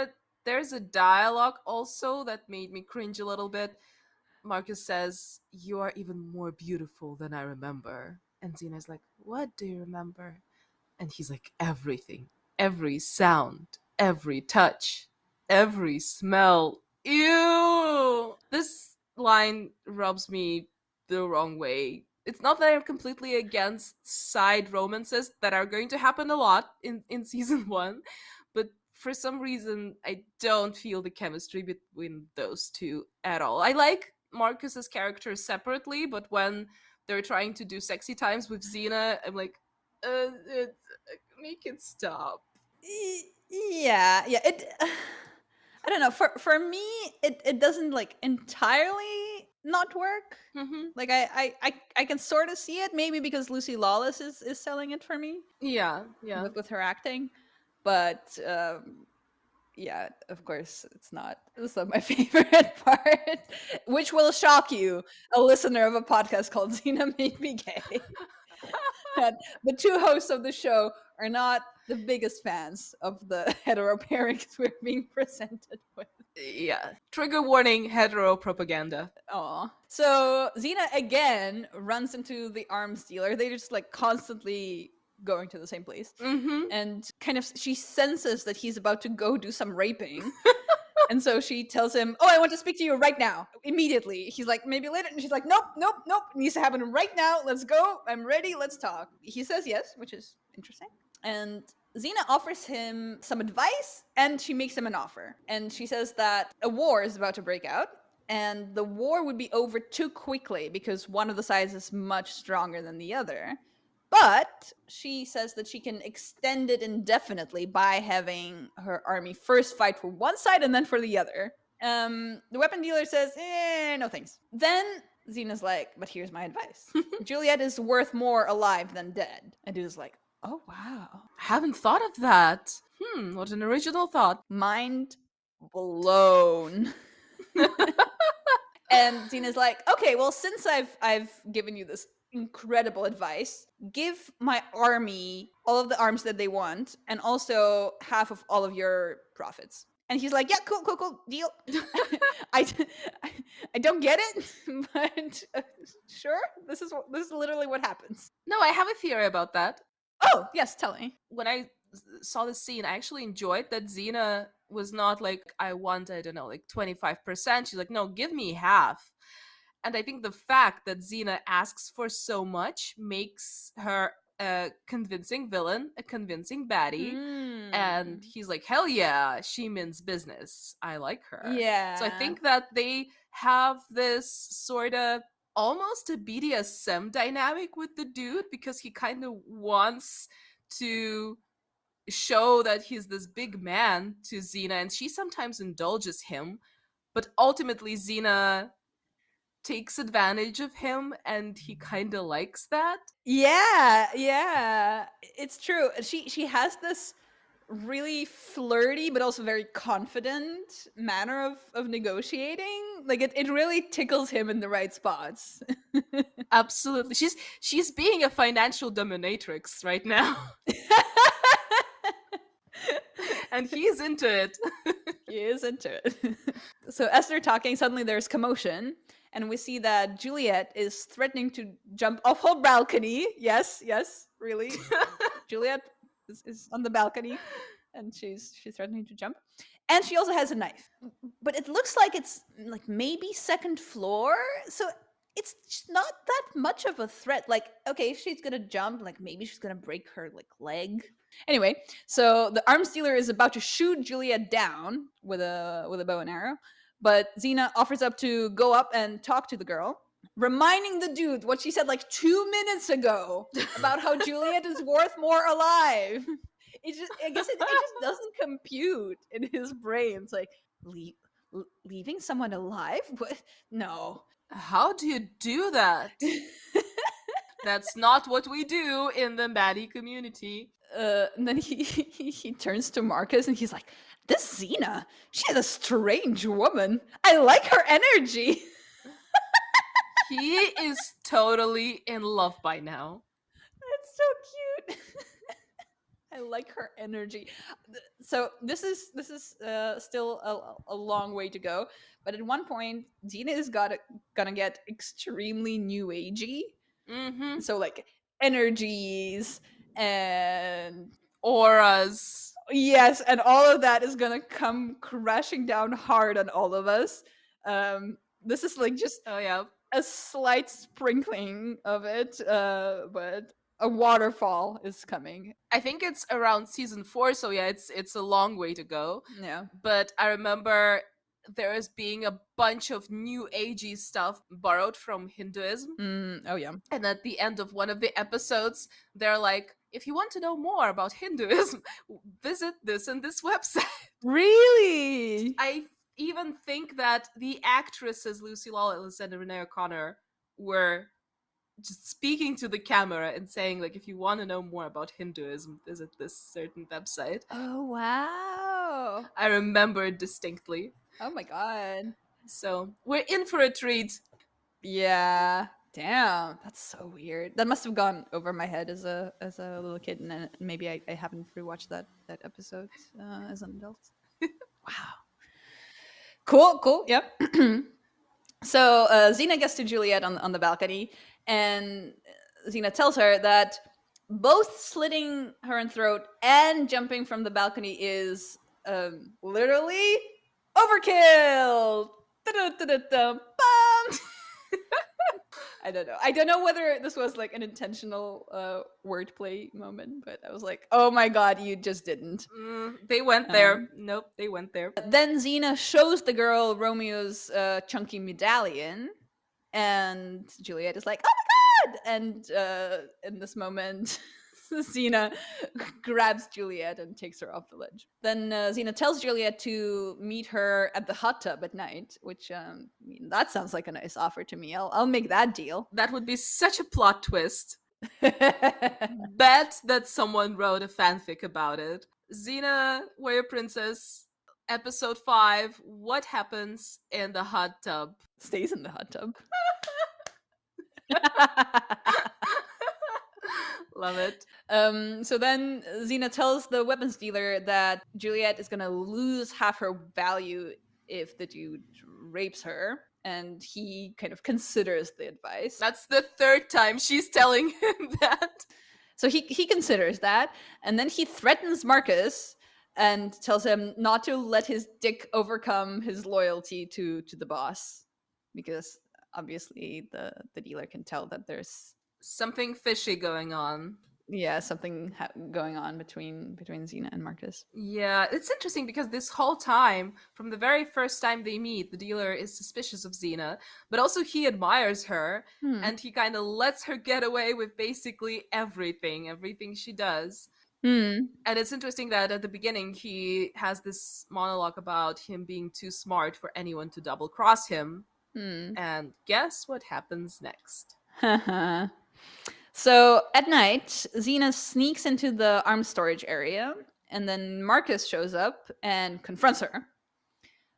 there's a dialogue also that made me cringe a little bit. Marcus says, "You are even more beautiful than I remember." And Xena's like, "What do you remember?" And he's like, "Everything. Every sound, every touch, every smell. Ew!" This line rubs me the wrong way. It's not that I'm completely against side romances that are going to happen a lot in season one, but for some reason, I don't feel the chemistry between those two at all. I like Marcus's character separately, but when they're trying to do sexy times with Xena, I'm like, make it stop. Yeah. It. I don't know. For me, it doesn't like entirely not work. Mm-hmm. Like I can sort of see it, maybe because Lucy Lawless is selling it for me. Yeah. With her acting, but yeah, of course it's not my favorite part, which will shock you, a listener of a podcast called Xena Made Me Gay. And the two hosts of the show are not the biggest fans of the hetero pairings we're being presented with. Yeah. Trigger warning, hetero propaganda. Aw. So Xena again runs into the arms dealer. They're just like constantly going to the same place. Mm-hmm. And kind of she senses that he's about to go do some raping. And so she tells him, "Oh, I want to speak to you right now, immediately." He's like, "Maybe later." And she's like, "Nope. It needs to happen right now. Let's go. I'm ready. Let's talk." He says yes, which is interesting. And Xena offers him some advice, and she makes him an offer. And she says that a war is about to break out, and the war would be over too quickly because one of the sides is much stronger than the other. But she says that she can extend it indefinitely by having her army first fight for one side and then for the other. The weapon dealer says, no thanks. Then Xena's like, but here's my advice. Juliet is worth more alive than dead. And dude's like, oh wow. Haven't thought of that. What an original thought. Mind blown. And Xena's like, okay, well, since I've given you this incredible advice, give my army all of the arms that they want, and also half of all of your profits. And he's like, yeah, cool, deal. I, I don't get it, but sure, this is literally what happens. No, I have a theory about that. Oh, yes, tell me. When I saw the scene, I actually enjoyed that Xena was not like, I want, I don't know, like 25%. She's like, no, give me half. And I think the fact that Xena asks for so much makes her a convincing villain, a convincing baddie. And he's like, hell yeah, she means business. I like her. Yeah. So I think that they have this sort of almost a BDSM dynamic with the dude, because he kind of wants to show that he's this big man to Xena, and she sometimes indulges him, but ultimately Xena takes advantage of him, and he kind of likes that. Yeah, it's true. She has this really flirty but also very confident manner of negotiating. Like it really tickles him in the right spots. Absolutely. She's being a financial dominatrix right now. And he's into it. He is into it. So as they're talking, suddenly there's commotion, and we see that Juliet is threatening to jump off her balcony. Yes, really. Juliet is on the balcony, and she's threatening to jump. And she also has a knife. But it looks like it's like maybe second floor, so it's just not that much of a threat. Like, okay, if she's gonna jump, like maybe she's gonna break her like leg. Anyway, so the arms dealer is about to shoot Juliet down with a bow and arrow, but Xena offers up to go up and talk to the girl, reminding the dude what she said like 2 minutes ago about how Juliet is worth more alive. I guess it just doesn't compute in his brain. It's like, leaving someone alive? What? No. How do you do that? That's not what we do in the baddie community. And then he turns to Marcus and he's like, this Xena, she's a strange woman. I like her energy. He is totally in love by now. That's so cute. I like her energy. So this is still a long way to go, but at one point Xena is gonna get extremely new agey. Mm-hmm. So like energies and auras. Yes, and all of that is gonna come crashing down hard on all of us. This is like just a slight sprinkling of it, but a waterfall is coming. I think it's around season 4, so yeah, it's a long way to go. Yeah. But I remember there is being a bunch of new agey stuff borrowed from Hinduism. Oh yeah. And at the end of one of the episodes, they're like, if you want to know more about Hinduism, visit this and this website. Really? I even think that the actresses Lucy Lawless and Renee O'Connor were just speaking to the camera and saying, like, if you want to know more about Hinduism, visit this certain website. Oh wow. I remember it distinctly. Oh my god. So we're in for a treat. Yeah. Damn, that's so weird. That must have gone over my head as a little kid, and maybe I haven't rewatched that episode as an adult. Wow. Cool. Yep. So Xena gets to Juliet on the balcony, and Xena tells her that both slitting her own throat and jumping from the balcony is literally overkill. I don't know whether this was like an intentional wordplay moment, but I was like, oh my god, you just didn't. They went there. Nope, they went there. Then Xena shows the girl Romeo's chunky medallion, and Juliet is like, oh my god! And in this moment, Xena grabs Juliet and takes her off the ledge. Then Xena tells Juliet to meet her at the hot tub at night, which I mean, that sounds like a nice offer to me. I'll make that deal. That would be such a plot twist. Bet that someone wrote a fanfic about it. Xena, Warrior Princess, episode 5. What happens in the hot tub? Stays in the hot tub. Love it. So then Xena tells the weapons dealer that Juliet is gonna lose half her value if the dude rapes her, and he kind of considers the advice. That's the 3rd time she's telling him that. So he considers that, and then he threatens Marcus and tells him not to let his dick overcome his loyalty to the boss, because obviously the dealer can tell that there's something fishy going on. Yeah, something going on between Xena and Marcus. Yeah, it's interesting because this whole time, from the very first time they meet, the dealer is suspicious of Xena, but also he admires her, and he kind of lets her get away with basically everything she does. And it's interesting that at the beginning he has this monologue about him being too smart for anyone to double cross him. And guess what happens next? So at night, Xena sneaks into the arms storage area, and then Marcus shows up and confronts her.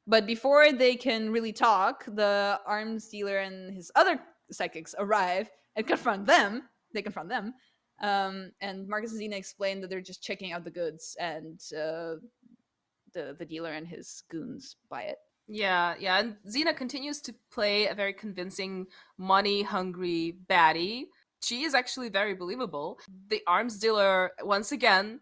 But before they can really talk, the arms dealer and his other psychics arrive and confront them. They confront them. And Marcus and Xena explain that they're just checking out the goods, and the dealer and his goons buy it. Yeah, and Xena continues to play a very convincing, money-hungry baddie. She is actually very believable. The arms dealer, once again,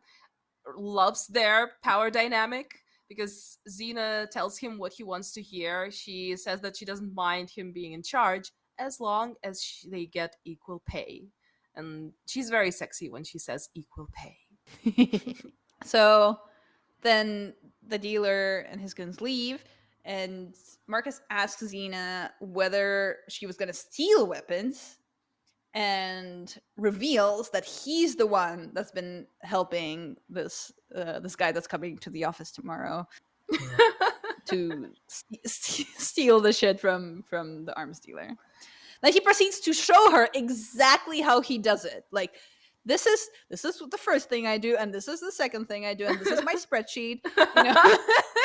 loves their power dynamic because Xena tells him what he wants to hear. She says that she doesn't mind him being in charge as long as they get equal pay. And she's very sexy when she says equal pay. So then the dealer and his goons leave, and Marcus asks Xena whether she was going to steal weapons, and reveals that he's the one that's been helping this guy that's coming to the office tomorrow to steal the shit from the arms dealer. Then he proceeds to show her exactly how he does it. Like, this is the first thing I do, and this is the second thing I do, and this is my spreadsheet. You know?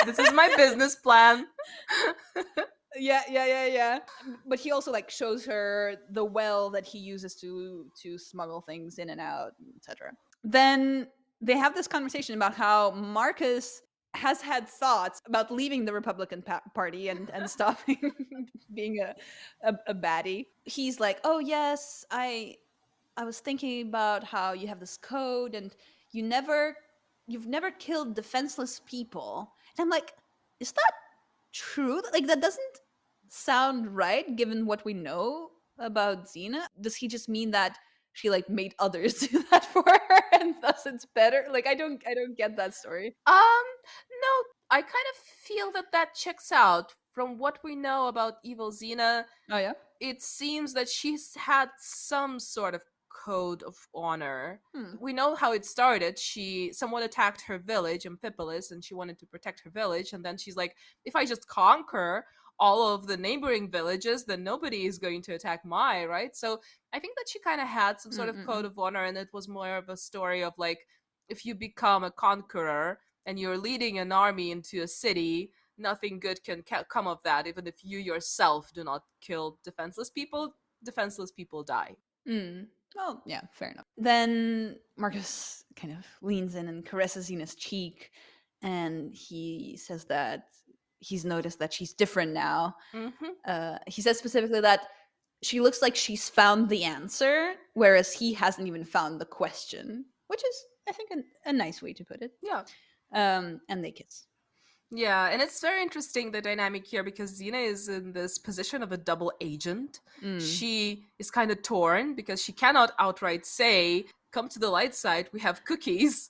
This is my business plan. Yeah. But he also like shows her the well that he uses to smuggle things in and out, etc. Then they have this conversation about how Marcus has had thoughts about leaving the Republican Party and stopping being a baddie. He's like, oh yes, I was thinking about how you have this code and you've never killed defenseless people. And I'm like, is that true? Like, that doesn't sound right given what we know about Xena. Does he just mean that she like made others do that for her and thus it's better? Like, I don't get that story. No, I kind of feel that checks out from what we know about evil Xena. Oh yeah, it seems that she's had some sort of code of honor. We know how it started. Someone attacked her village, Amphipolis, and she wanted to protect her village, and then she's like, if I just conquer all of the neighboring villages, then nobody is going to attack right? So I think that she kind of had some sort of code of honor, and it was more of a story of like, if you become a conqueror and you're leading an army into a city, nothing good can come of that. Even if you yourself do not kill defenseless people die. Well, yeah, fair enough. Then Marcus kind of leans in and caresses Xena's cheek, and he says that he's noticed that she's different now. He says specifically that she looks like she's found the answer, whereas he hasn't even found the question, which is, I think, a nice way to put it. Yeah. And they kiss. Yeah, and it's very interesting, the dynamic here, because Xena is in this position of a double agent. She is kind of torn because she cannot outright say, come to the light side, we have cookies.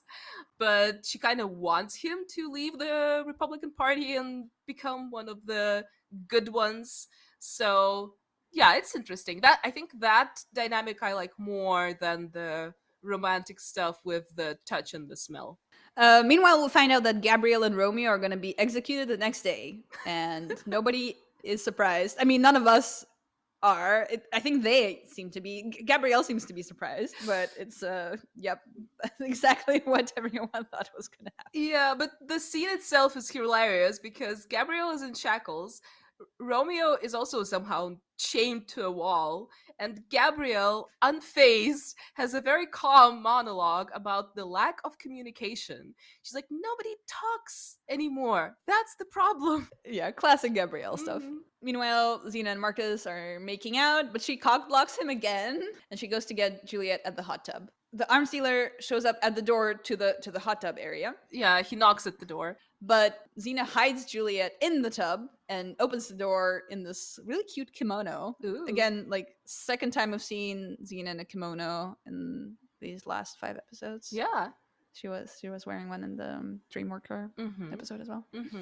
But she kind of wants him to leave the Republican Party and become one of the good ones. So, yeah, it's interesting. I think that dynamic I like more than the romantic stuff with the touch and the smell. Meanwhile, we'll find out that Gabrielle and Romeo are going to be executed the next day, and nobody is surprised. I mean, none of us are. I think they seem to be. Gabrielle seems to be surprised, but it's yep, exactly what everyone thought was going to happen. Yeah, but the scene itself is hilarious because Gabrielle is in shackles. Romeo is also somehow chained to a wall, and Gabrielle, unfazed, has a very calm monologue about the lack of communication. She's like, nobody talks anymore. That's the problem. Yeah, classic Gabrielle stuff. Mhm. Meanwhile, Xena and Marcus are making out, but she cock blocks him again, and she goes to get Juliet at the hot tub. The arms dealer shows up at the door to the hot tub area, Yeah, he knocks at the door. but Xena hides Juliet in the tub and opens the door in this really cute kimono. Ooh. Again, like second time I've seen Xena in a kimono in these last 5 episodes. Yeah. She was wearing one in the Dreamworker episode as well. Mm-hmm.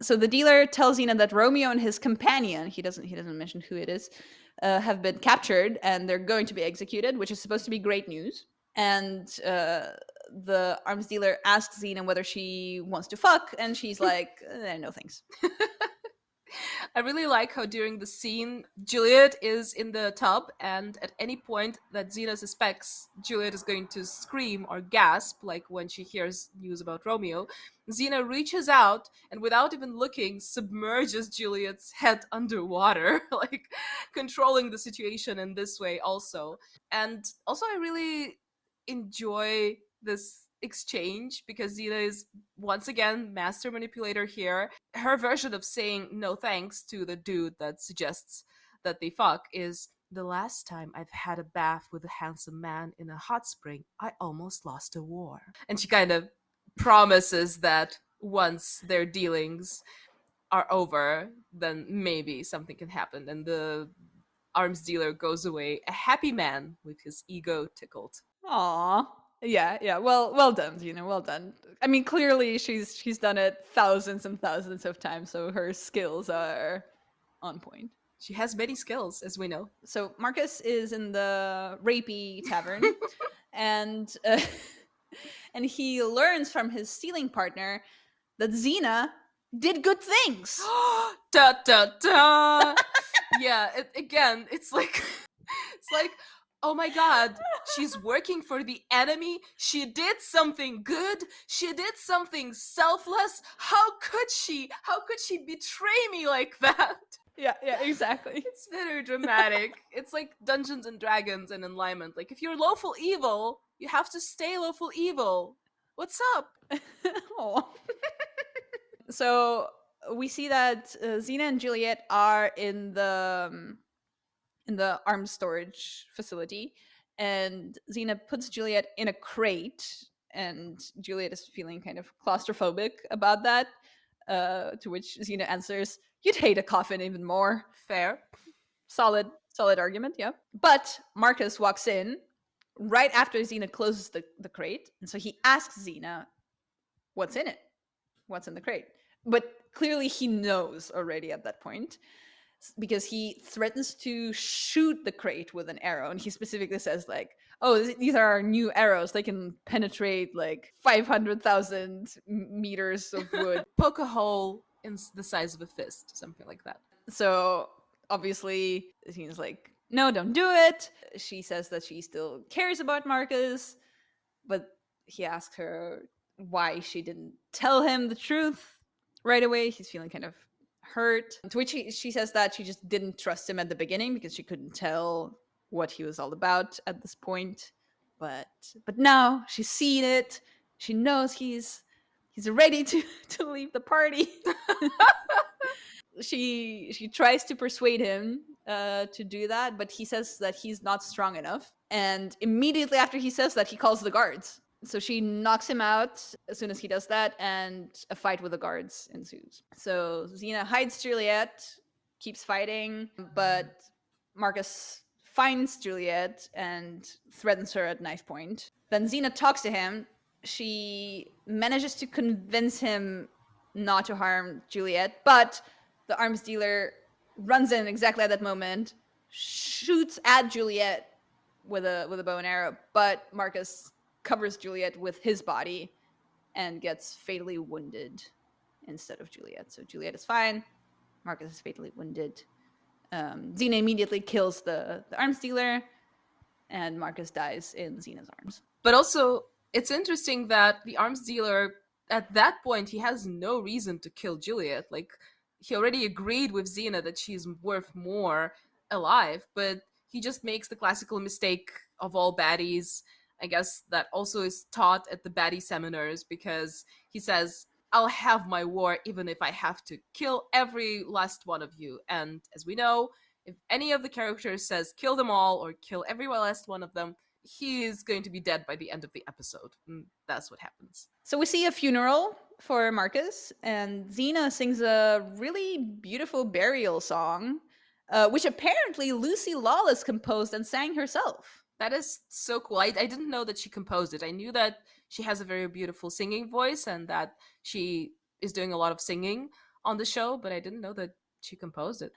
So the dealer tells Xena that Romeo and his companion, he doesn't mention who it is, have been captured and they're going to be executed, which is supposed to be great news. And the arms dealer asks Xena whether she wants to fuck, and she's like, no thanks. I really like how during the scene, Juliet is in the tub, and at any point that Xena suspects Juliet is going to scream or gasp, like when she hears news about Romeo, Xena reaches out and without even looking, submerges Juliet's head underwater, like controlling the situation in this way also. And also I really enjoy this exchange because Xena is once again master manipulator here. Her version of saying no thanks to the dude that suggests that they fuck is, the last time I've had a bath with a handsome man in a hot spring, I almost lost a war. And she kind of promises that once their dealings are over, then maybe something can happen. And the arms dealer goes away a happy man with his ego tickled. Aww. Yeah. Well done, Xena. Well done. I mean, clearly she's done it thousands and thousands of times, so her skills are on point. She has many skills, as we know. So Marcus is in the rapey tavern, and and he learns from his stealing partner that Xena did good things. Da da da. Yeah. Again, it's like oh my god, she's working for the enemy. She did something good. She did something selfless. How could she betray me like that? Yeah, exactly. It's very dramatic. It's like Dungeons and Dragons and Enlightenment. Like, if you're lawful evil, you have to stay lawful evil. What's up? So we see that Xena and Juliet are in the arms storage facility, and Xena puts Juliet in a crate, and Juliet is feeling kind of claustrophobic about that. To which Xena answers, "You'd hate a coffin even more." Fair. Solid argument, yeah. But Marcus walks in right after Xena closes the crate, and so he asks Xena, "What's in it? What's in the crate?" But clearly he knows already at that point, because he threatens to shoot the crate with an arrow, and he specifically says like, "Oh, these are our new arrows. They can penetrate like 500,000 meters of wood." Poke a hole in the size of a fist, something like that. So obviously he's like, "No, don't do it." She says that she still cares about Marcus, but he asks her why she didn't tell him the truth right away. He's feeling kind of hurt. To which she says that she just didn't trust him at the beginning because she couldn't tell what he was all about at this point. But now she's seen it. She knows he's ready to leave the party. She tries to persuade him to do that, but he says that he's not strong enough. And immediately after he says that, he calls the guards. So she knocks him out as soon as he does that, and a fight with the guards ensues. So Xena hides Juliet, keeps fighting, but Marcus finds Juliet and threatens her at knife point. Then Xena talks to him. She manages to convince him not to harm Juliet, but the arms dealer runs in exactly at that moment, shoots at Juliet with a bow and arrow, but Marcus covers Juliet with his body and gets fatally wounded instead of Juliet. So Juliet is fine. Marcus is fatally wounded. Xena immediately kills the arms dealer, and Marcus dies in Xena's arms. But also, it's interesting that the arms dealer, at that point, he has no reason to kill Juliet. Like, he already agreed with Xena that she's worth more alive, but he just makes the classical mistake of all baddies. I guess that also is taught at the baddie seminars, because he says, I'll have my war even if I have to kill every last one of you. And as we know, if any of the characters says kill them all or kill every last one of them, he is going to be dead by the end of the episode. And that's what happens. So we see a funeral for Marcus, and Xena sings a really beautiful burial song, which apparently Lucy Lawless composed and sang herself. That is so cool. I didn't know that she composed it. I knew that she has a very beautiful singing voice and that she is doing a lot of singing on the show, but I didn't know that she composed it.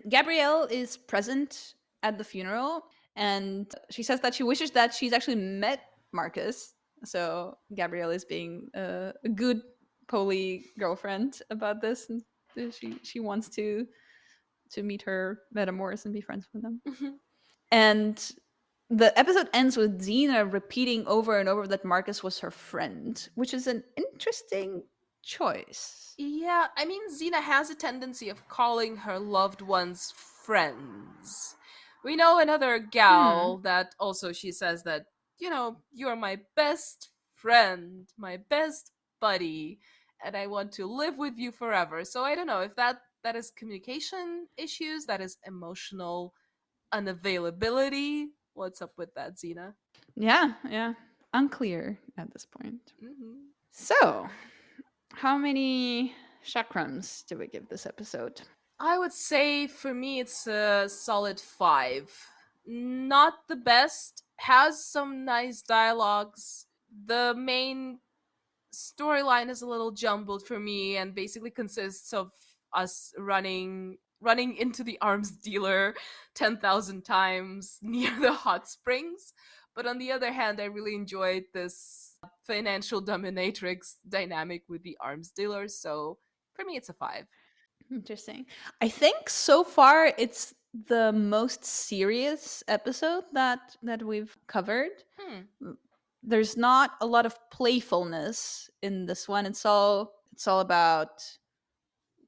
Gabrielle is present at the funeral, and she says that she wishes that she's actually met Marcus. So Gabrielle is being a good poly girlfriend about this, and she wants to meet her Metamours and be friends with them. And the episode ends with Xena repeating over and over that Marcus was her friend, which is an interesting choice. Yeah, I mean, Xena has a tendency of calling her loved ones friends. We know another gal that also she says that, you're my best friend, my best buddy, and I want to live with you forever. So I don't know if that is communication issues, that is emotional unavailability. What's up with that, Xena? Yeah. Unclear at this point. Mm-hmm. So, how many chakrams do we give this episode? I would say for me it's a solid 5. Not the best, has some nice dialogues. The main storyline is a little jumbled for me and basically consists of us running into the arms dealer 10,000 times near the hot springs. But on the other hand, I really enjoyed this financial dominatrix dynamic with the arms dealer. So for me, it's a 5. Interesting. I think so far it's the most serious episode that we've covered. There's not a lot of playfulness in this one. It's all about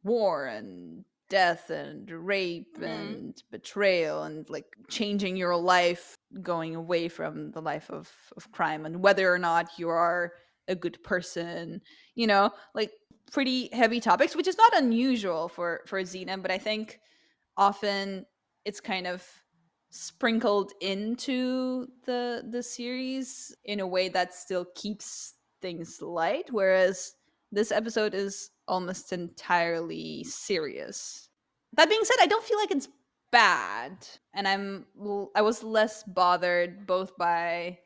war and death and rape and betrayal and like changing your life, going away from the life of crime, and whether or not you are a good person, like pretty heavy topics, which is not unusual for Xena, but I think often it's kind of sprinkled into the series in a way that still keeps things light, whereas this episode is almost entirely serious. That being said, I don't feel like it's bad, and I was less bothered both by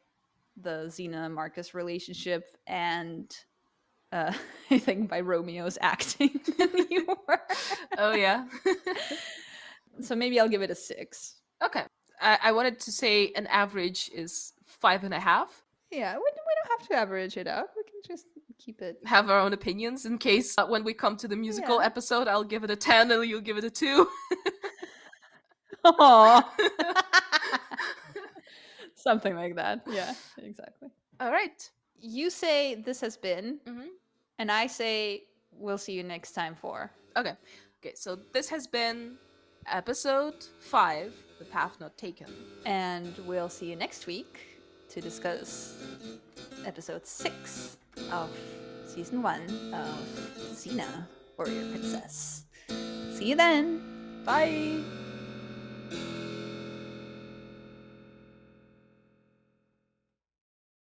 the Xena Marcus relationship and I think by Romeo's acting than you were. Oh yeah. So maybe I'll give it a 6. Okay. I wanted to say an average is 5.5. Yeah, we don't have to average it out. We can just keep it. Have our own opinions in case when we come to the musical Yeah. episode, I'll give it a 10 and you'll give it a 2. Aww. Something like that. Yeah, exactly. All right. You say this has been, Mm-hmm. and I say we'll see you next time for. Okay. So this has been episode 5, The Path Not Taken. And we'll see you next week to discuss episode 6 of season 1 of Xena, Warrior Princess. See you then. Bye.